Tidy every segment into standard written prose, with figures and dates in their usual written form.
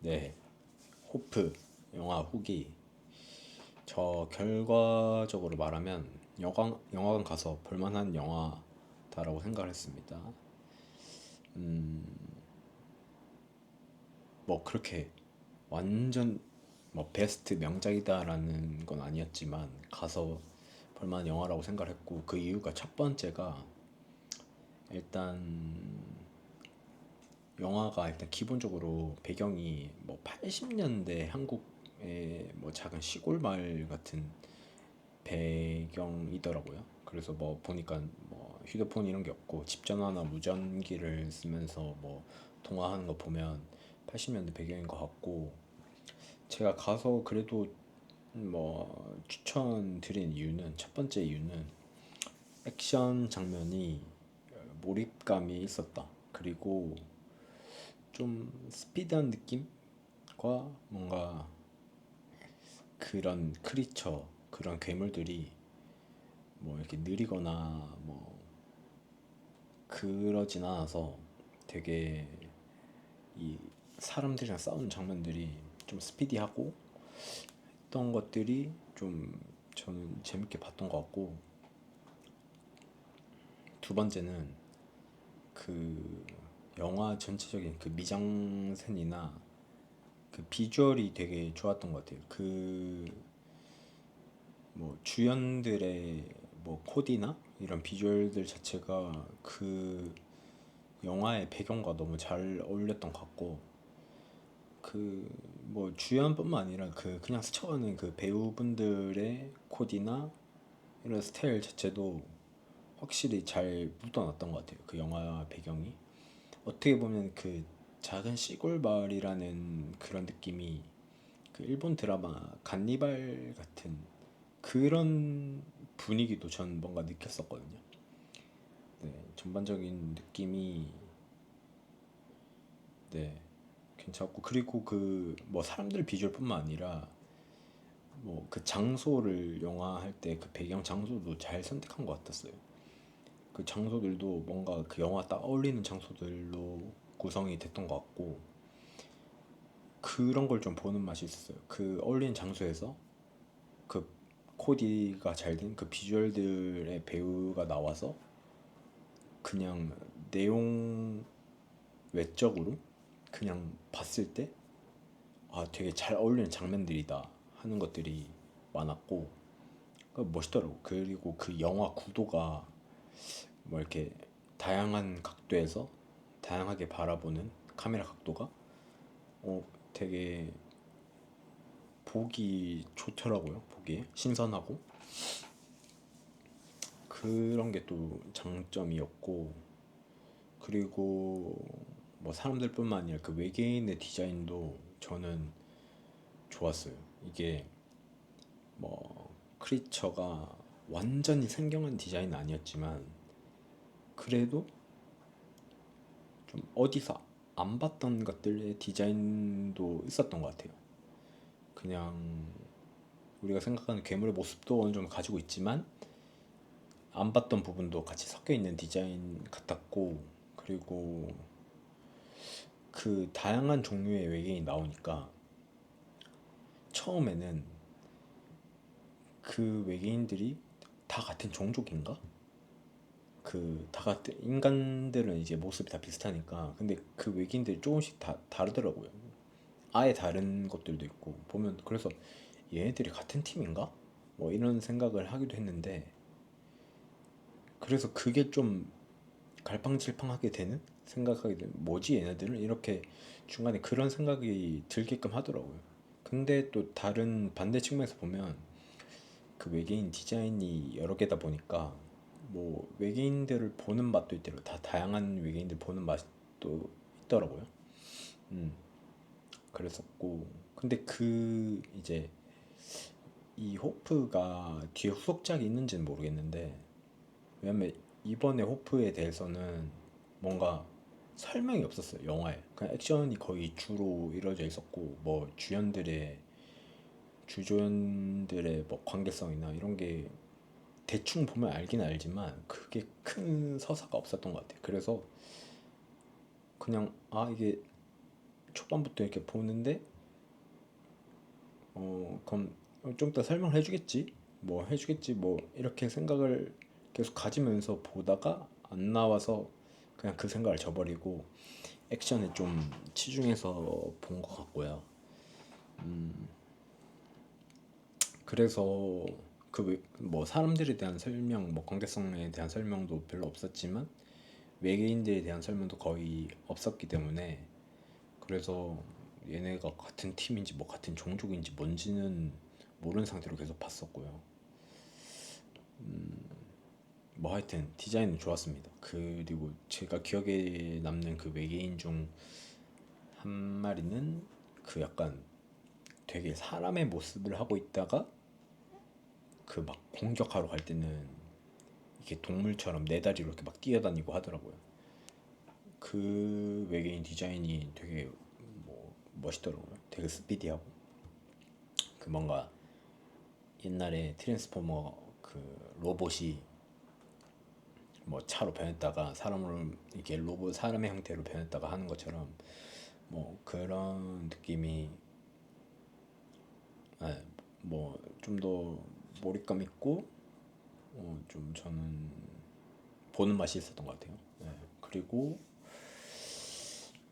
네, 호프 영화 후기. 저 결과적으로 말하면 영화관 가서 볼만한 영화다라고 생각을 했습니다. 뭐 그렇게 완전 뭐 베스트 명작이다라는 건 아니었지만 가서 볼만한 영화라고 생각을 했고, 그 이유가 첫 번째가 일단 영화가 일단 기본적으로 배경이 뭐 80년대 한국의 뭐 작은 시골 마을 같은 배경이더라고요. 그래서 뭐 보니까 뭐 휴대폰 이런 게 없고 집 전화나 무전기를 쓰면서 뭐 통화하는 거 보면 80년대 배경인 것 같고, 제가 가서 그래도 뭐 추천드린 이유는, 첫 번째 이유는 액션 장면이 몰입감이 있었다. 그리고 좀 스피드한 느낌과 뭔가 그런 크리처, 그런 괴물들이 뭐 이렇게 느리거나 뭐 그러진 않아서 되게 이 사람들이랑 싸우는 장면들이 좀 스피디하고 했던 것들이 좀 저는 재밌게 봤던 것 같고, 두 번째는 그 영화 전체적인 그 미장센이나 그 비주얼이 되게 좋았던 것 같아요. 그 뭐 주연들의 뭐 코디나 이런 비주얼들 자체가 그 영화의 배경과 너무 잘 어울렸던 것 같고, 그 뭐 주연뿐만 아니라 그 그냥 스쳐가는 그 배우분들의 코디나 이런 스타일 자체도 확실히 잘 묻어놨던 것 같아요. 그 영화 배경이 어떻게 보면 그 작은 시골 마을이라는 그런 느낌이 그 일본 드라마 간니발 같은 그런 분위기도 전 뭔가 느꼈었거든요. 네, 전반적인 느낌이, 네, 괜찮고, 그리고 그 뭐 사람들 비주얼뿐만 아니라 뭐 그 장소를 영화할 때 그 배경 장소도 잘 선택한 것 같았어요. 그 장소들도 뭔가 그 영화 딱 어울리는 장소들로 구성이 됐던 것 같고, 그런 걸 좀 보는 맛이 있었어요. 그 어울리는 장소에서 그 코디가 잘 된 그 비주얼들의 배우가 나와서 그냥 내용 외적으로 그냥 봤을 때 아, 되게 잘 어울리는 장면들이다 하는 것들이 많았고, 멋있더라고. 그리고 그 영화 구도가 뭐 이렇게 다양한 각도에서 다양하게 바라보는 카메라 각도가 어, 되게 보기 좋더라고요. 보기에 신선하고 그런 게 또 장점이었고, 그리고 뭐 사람들뿐만 아니라 그 외계인의 디자인도 저는 좋았어요. 이게 뭐 크리처가 완전히 생경한 디자인은 아니었지만 그래도 좀 어디서 안 봤던 것들의 디자인도 있었던 것 같아요. 그냥 우리가 생각하는 괴물의 모습도 어느 정도 가지고 있지만 안 봤던 부분도 같이 섞여 있는 디자인 같았고, 그리고 그 다양한 종류의 외계인이 나오니까 처음에는 그 외계인들이 다 같은 종족인가? 그 다 같은 인간들은 이제 모습이 다 비슷하니까, 근데 그 외계인들이 조금씩 다 다르더라고요. 아예 다른 것들도 있고 보면, 그래서 얘네들이 같은 팀인가? 뭐 이런 생각을 하기도 했는데, 그래서 그게 좀 갈팡질팡하게 되는, 생각하게 되는, 뭐지 얘네들은 이렇게 중간에 그런 생각이 들게끔 하더라고요. 근데 또 다른 반대 측면에서 보면 그 외계인 디자인이 여러 개다 보니까 뭐 외계인들을 보는 맛도 있더라고요. 다 다양한 외계인들 보는 맛도 있더라고요. 음, 그랬었고, 근데 그 이제 이 호프가 뒤에 후속작이 있는지는 모르겠는데, 왜냐면 이번에 호프에 대해서는 뭔가 설명이 없었어요. 영화에 그냥 액션이 거의 주로 이루어져 있었고, 뭐 주조연들의 뭐 관계성이나 이런 게 대충 보면 알긴 알지만 그게 큰 서사가 없었던 것 같아요. 그래서 그냥 아, 이게 초반부터 이렇게 보는데 그럼 좀 이따 설명을 해주겠지 뭐 이렇게 생각을 계속 가지면서 보다가 안 나와서 그냥 그 생각을 저버리고 액션에 좀 치중해서 본 것 같고요. 그래서 그 뭐 사람들에 대한 설명, 뭐 관계성에 대한 설명도 별로 없었지만 외계인들에 대한 설명도 거의 없었기 때문에 그래서 얘네가 같은 팀인지 뭐 같은 종족인지 뭔지는 모르는 상태로 계속 봤었고요. 뭐 하여튼 디자인은 좋았습니다. 그리고 제가 기억에 남는 그 외계인 중 한 마리는 그 약간 되게 사람의 모습을 하고 있다가 그 막 공격하러 갈 때는 이게 동물처럼 네 다리로 이렇게 막 뛰어다니고 하더라고요. 그 외계인 디자인이 되게 뭐 멋있더라고요. 되게 스피디하고 그 뭔가 옛날에 트랜스포머 그 로봇이 뭐 차로 변했다가 사람으로 이렇게 로봇 사람의 형태로 변했다가 하는 것처럼 뭐 그런 느낌이 뭐 좀 더 몰입감 있고 좀 저는 보는 맛이 있었던 것 같아요. 네. 그리고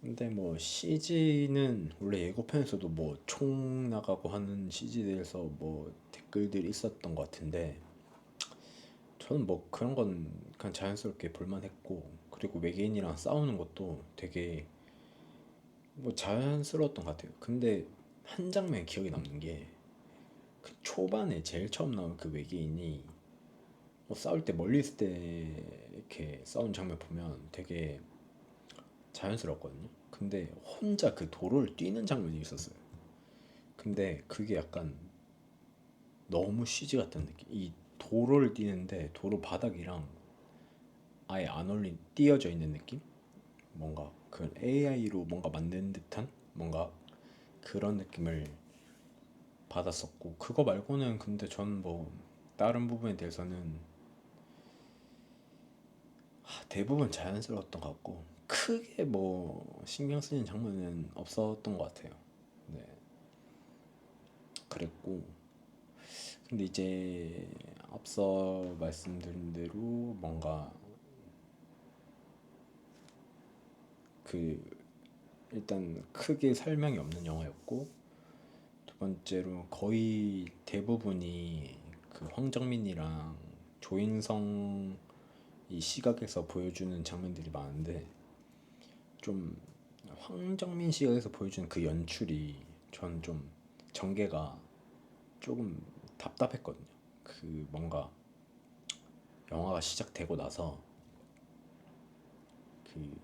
근데 뭐 CG는 원래 예고편에서도 뭐 총 나가고 하는 CG에 대해서 뭐 댓글들이 있었던 것 같은데 저는 뭐 그런 건 그냥 자연스럽게 볼만했고 그리고 외계인이랑 싸우는 것도 되게 뭐 자연스러웠던 것 같아요. 근데 한 장면 기억에 남는 게 그 초반에 제일 처음 나온 그 외계인이 뭐 싸울 때 멀리 있을 때 이렇게 싸우는 장면 보면 되게 자연스럽거든요. 근데 혼자 그 도로를 뛰는 장면이 있었어요. 근데 그게 약간 너무 CG 같은 느낌. 이 도로를 뛰는데 도로 바닥이랑 아예 안 올린 띄어져 있는 느낌? 뭔가 그 AI로 뭔가 만든 듯한 뭔가 그런 느낌을 받았었고 그거 말고는 근데 전 뭐 다른 부분에 대해서는 대부분 자연스러웠던 것 같고 크게 뭐 신경 쓰이는 장면은 없었던 것 같아요. 네, 그랬고 근데 이제 앞서 말씀드린 대로 뭔가 그 일단 크게 설명이 없는 영화였고 두 번째로 거의 대부분이 그 황정민이랑 조인성 이 시각에서 보여주는 장면들이 많은데 좀 황정민 시각에서 보여주는 그 연출이 전 좀 전개가 조금 답답했거든요. 그 뭔가 영화가 시작되고 나서 그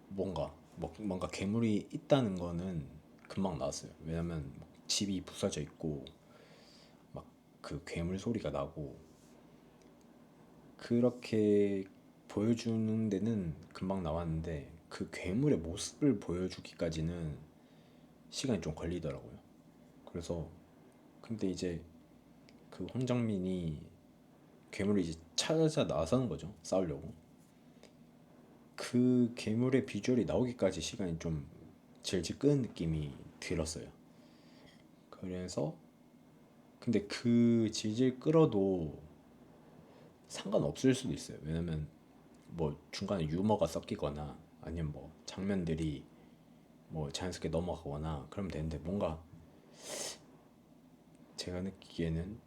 뭔가 괴물이 있다는 거는 금방 나왔어요. 왜냐면 집이 부서져 있고 막 그 괴물 소리가 나고 그렇게 보여주는 데는 금방 나왔는데 그 괴물의 모습을 보여주기까지는 시간이 좀 걸리더라고요. 그래서 근데 이제 그 황정민이 괴물을 이제 찾아 나서는 거죠. 싸우려고. 그 괴물의 비주얼이 나오기까지 시간이 좀 질질 끄는 느낌이 들었어요. 그래서 근데 그 질질 끌어도 상관없을 수도 있어요. 왜냐면 뭐 중간에 유머가 섞이거나 아니면 뭐 장면들이 뭐 자연스럽게 넘어가거나 그러면 되는데 뭔가 제가 느끼기에는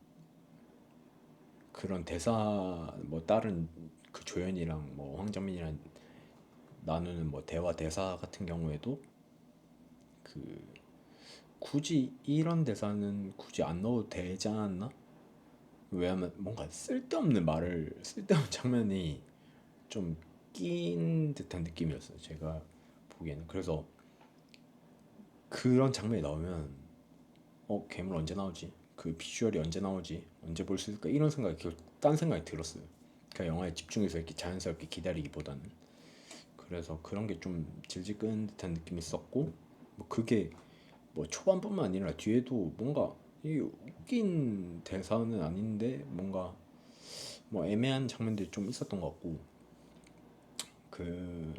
그런 대사 뭐 다른 그 조연이랑 뭐 황정민이랑 나누는 뭐 대화 대사 같은 경우에도 그 굳이 이런 대사는 굳이 안 넣어도 되지 않았나? 왜냐면 뭔가 쓸데없는 장면이 좀 낀 듯한 느낌이었어요. 제가 보기에는. 그래서 그런 장면이 나오면 괴물 언제 나오지? 그 비주얼이 언제 나오지? 언제 볼 수 있을까? 이런 생각이 딴 생각이 들었어요. 그 영화에 집중해서 이렇게 자연스럽게 기다리기보다는. 그래서 그런 게 좀 질질 끄는 듯한 느낌이 있었고 뭐 그게 뭐 초반뿐만 아니라 뒤에도 뭔가 이 웃긴 대사는 아닌데 뭔가 뭐 애매한 장면들이 좀 있었던 것 같고 그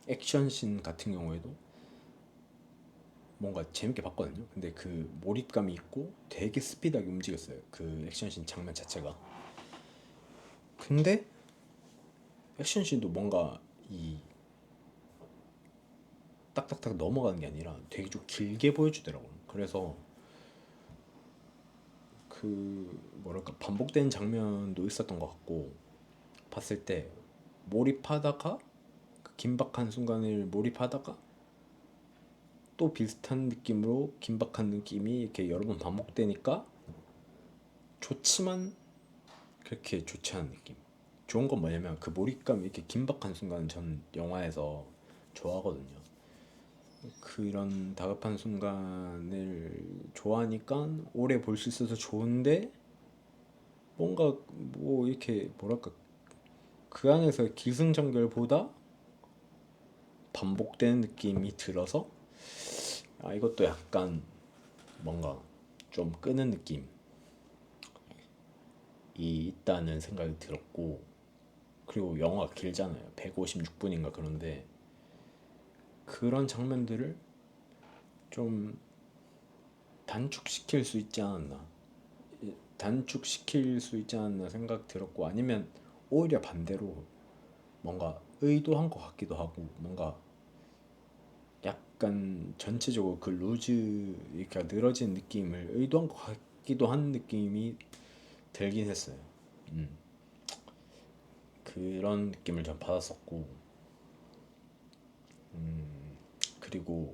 액션씬 같은 경우에도 뭔가 재밌게 봤거든요. 근데 그 몰입감이 있고 되게 스피드하게 움직였어요. 그 액션씬 장면 자체가. 근데 액션씬도 뭔가 이 딱딱딱 넘어가는 게 아니라 되게 좀 길게 보여주더라고요. 그래서 그 뭐랄까 반복되는 장면도 있었던 것 같고 봤을 때 몰입하다가 그 긴박한 순간을 몰입하다가 또 비슷한 느낌으로 긴박한 느낌이 이렇게 여러 번 반복되니까 좋지만 그렇게 좋지 않은 느낌. 좋은 건 뭐냐면 그 몰입감 이렇게 긴박한 순간 전 영화에서 좋아하거든요. 그런 다급한 순간을 좋아하니까 오래 볼 수 있어서 좋은데 뭔가 뭐 이렇게 뭐랄까 그 안에서 기승전결보다 반복되는 느낌이 들어서 아 이것도 약간 뭔가 좀 끄는 느낌이 있다는 생각이 들었고 그리고 영화가 길잖아요. 156분인가 그런데 그런 장면들을 좀 단축시킬 수 있지 않았나 단축시킬 수 있지 않았나 생각 들었고 아니면 오히려 반대로 뭔가 의도한 것 같기도 하고 뭔가 약간 전체적으로 그 루즈 이렇게 늘어진 느낌을 의도한 것 같기도 한 느낌이 들긴 했어요. 음, 그런 느낌을 좀 받았었고 그리고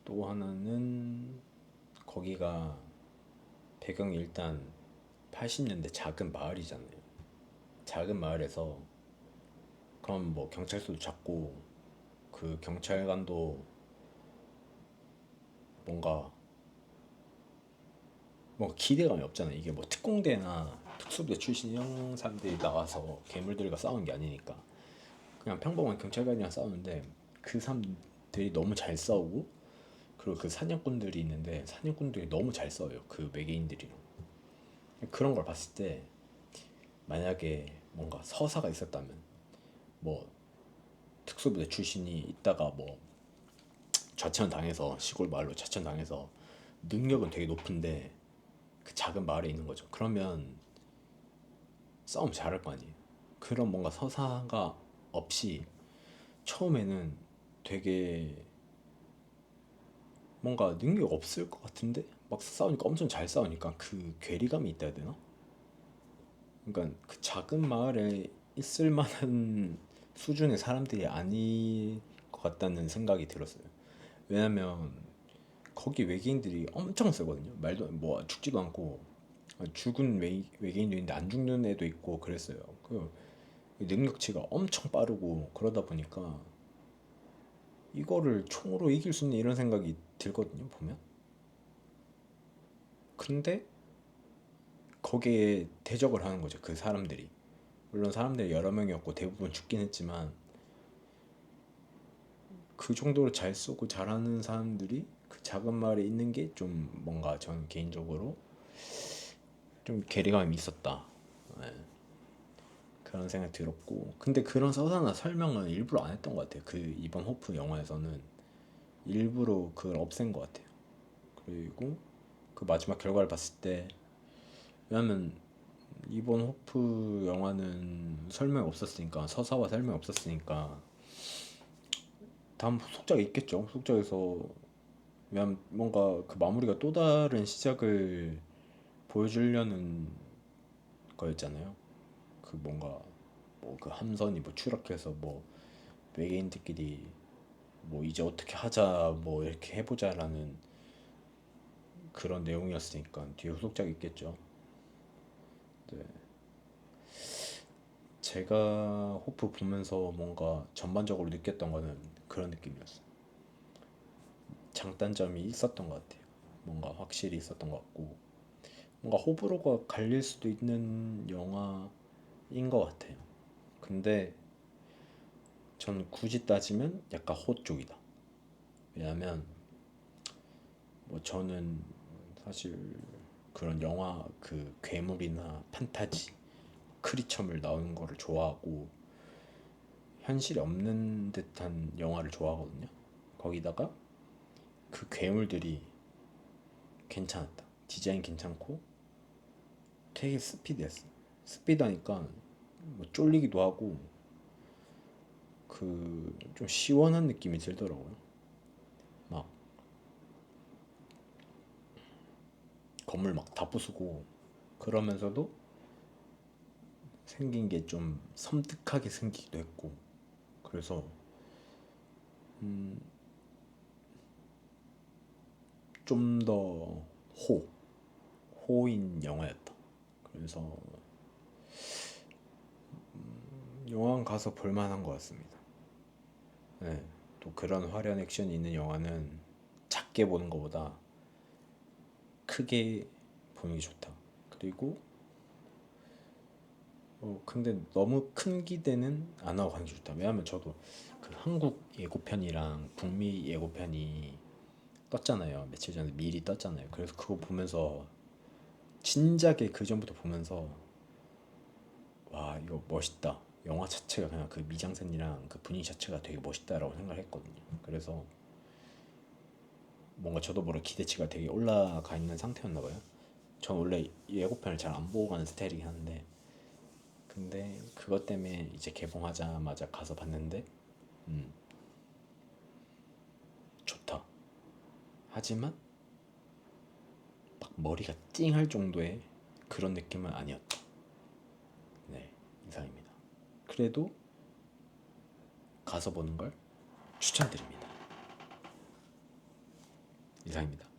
또 하나는 거기가 배경이 일단 80년대 작은 마을이잖아요. 작은 마을에서 그럼 뭐 경찰서도 작고 그 경찰관도 뭔가 기대감이 없잖아요. 이게 뭐 특공대나 특수부대 출신 이런 사람들이 나와서 괴물들과 싸우는 게 아니니까 그냥 평범한 경찰관이랑 싸우는데 그 사람들이 너무 잘 싸우고 그리고 그 사냥꾼들이 있는데 사냥꾼들이 너무 잘 싸워요. 그 외계인들이랑 그런 걸 봤을 때 만약에 뭔가 서사가 있었다면 뭐 특수부대 출신이 있다가 뭐 좌천당해서 시골 마을로 좌천당해서 능력은 되게 높은데 그 작은 마을에 있는 거죠. 그러면 싸움 잘할 거 아니에요. 그런 뭔가 서사가 없이 처음에는 되게 뭔가 능력 없을 것 같은데 막 싸우니까 엄청 잘 싸우니까 그 괴리감이 있다 해야 되나? 그러니까 그 작은 마을에 있을 만한 수준의 사람들이 아닐 것 같다는 생각이 들었어요. 왜냐면 거기 외계인들이 엄청 세거든요. 말도 뭐 죽지도 않고 죽은 외계인도 있는데 안 죽는 애도 있고 그랬어요. 그 능력치가 엄청 빠르고 그러다 보니까 이거를 총으로 이길 수 있는 이런 생각이 들거든요. 보면. 근데 거기에 대적을 하는 거죠. 그 사람들이. 물론 사람들이 여러 명이었고 대부분 죽긴 했지만 그 정도로 잘 쏘고 잘하는 사람들이 그 작은 마을에 있는 게 좀 뭔가 전 개인적으로 좀 괴리감이 있었다. 네, 그런 생각이 들었고 근데 그런 서사나 설명은 일부러 안 했던 것 같아요. 그 이번 호프 영화에서는 일부러 그걸 없앤 것 같아요. 그리고 그 마지막 결과를 봤을 때 왜냐면 이번 호프 영화는 설명이 없었으니까 서사와 설명이 없었으니까 다음 후속작이 있겠죠. 후속작에서 왜냐면 뭔가 그 마무리가 또 다른 시작을 보여주려는 거였잖아요. 그 뭔가 뭐 그 함선이 뭐 추락해서 뭐 외계인들끼리 뭐 이제 어떻게 하자 뭐 이렇게 해보자라는 그런 내용이었으니까 뒤에 후속작이 있겠죠. 네. 제가 호프 보면서 뭔가 전반적으로 느꼈던 거는 그런 느낌이었어요. 장단점이 있었던 것 같아요. 뭔가 확실히 있었던 것 같고 뭔가 호불호가 갈릴 수도 있는 영화인 것 같아요. 근데 전 굳이 따지면 약간 호 쪽이다. 왜냐면 뭐 저는 사실 그런 영화 그 괴물이나 판타지 크리처물 나오는 거를 좋아하고 현실에 없는 듯한 영화를 좋아하거든요. 거기다가 그 괴물들이 괜찮았다. 디자인 괜찮고 되게 스피드했어. 스피드하니까 뭐 쫄리기도 하고 그 좀 시원한 느낌이 들더라고요. 막 건물 막 다 부수고 그러면서도 생긴 게 좀 섬뜩하게 생기기도 했고 그래서 좀 더 호인 영화였다. 그래서 영화관 가서 볼만한 것 같습니다. 네, 또 그런 화려한 액션이 있는 영화는 작게 보는 것보다 크게 보는 게 좋다. 그리고 근데 너무 큰 기대는 안 하고 가는 게 좋다. 왜냐면 저도 그 한국 예고편이랑 북미 예고편이 떴잖아요. 며칠 전에 미리 떴잖아요. 그래서 그거 보면서 진작에 그 전부터 보면서 와 이거 멋있다. 영화 자체가 그냥 그 미장센이랑 그 분위기 자체가 되게 멋있다라고 생각을 했거든요. 그래서 뭔가 저도 모르게 기대치가 되게 올라가 있는 상태였나 봐요. 전 원래 예고편을 잘 안 보고 가는 스타일이긴 한데 근데 그것 때문에 이제 개봉하자마자 가서 봤는데 좋다. 하지만 막 머리가 띵할 정도의 그런 느낌은 아니었다. 네, 이상입니다. 그래도 가서 보는 걸 추천드립니다. 이상입니다.